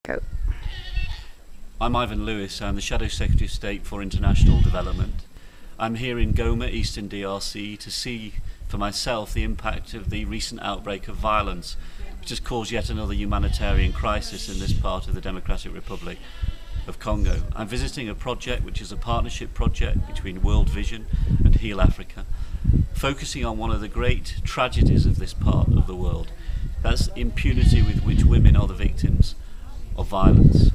Go. I'm Ivan Lewis. I'm the Shadow Secretary of State for International Development. I'm here in Goma, Eastern DRC, to see for myself the impact of the recent outbreak of violence, which has caused yet another humanitarian crisis in this part of the Democratic Republic of Congo. I'm visiting a project which is a partnership project between World Vision and Heal Africa, focusing on one of the great tragedies of this part of the world. That's impunity with which women are the victims of violence.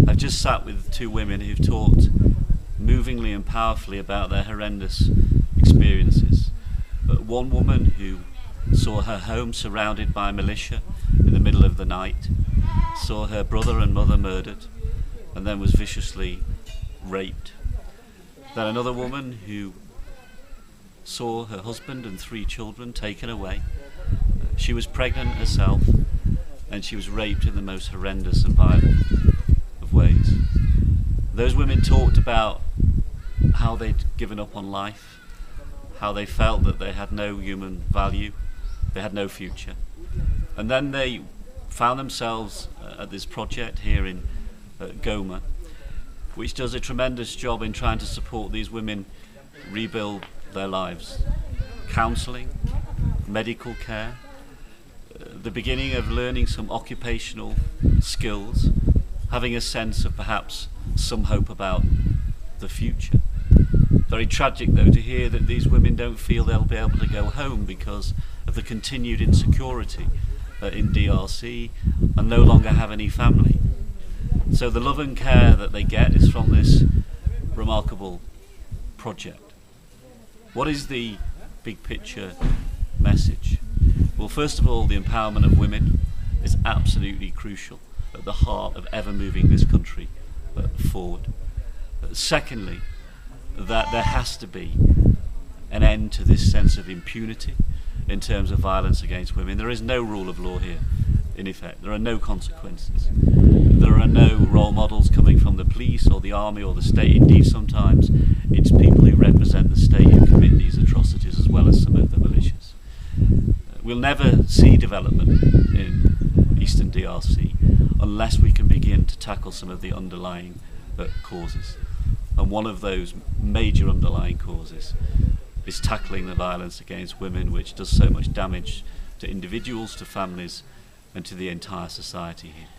I've just sat with two women who've talked movingly and powerfully about their horrendous experiences. One woman who saw her home surrounded by militia in the middle of the night, saw her brother and mother murdered, and then was viciously raped. Then another woman who saw her husband and 3 children taken away. She was pregnant herself, and she was raped in the most horrendous and violent of ways. Those women talked about how they'd given up on life, how they felt that they had no human value, they had no future. And then they found themselves at this project here in Goma, which does a tremendous job in trying to support these women rebuild their lives. Counselling, medical care, the beginning of learning some occupational skills, having a sense of perhaps some hope about the future. Very tragic though to hear that these women don't feel they'll be able to go home because of the continued insecurity in DRC and no longer have any family. So the love and care that they get is from this remarkable project. What is the big picture message? Well, first of all, the empowerment of women is absolutely crucial at the heart of ever moving this country forward. Secondly, that there has to be an end to this sense of impunity in terms of violence against women. There is no rule of law here, in effect. There are no consequences. There are no role models coming from the police or the army or the state. Indeed, sometimes it's people who represent the state who commit these atrocities as well as some of the militias. We'll never see development in Eastern DRC unless we can begin to tackle some of the underlying causes. And one of those major underlying causes is tackling the violence against women, which does so much damage to individuals, to families, and to the entire society here.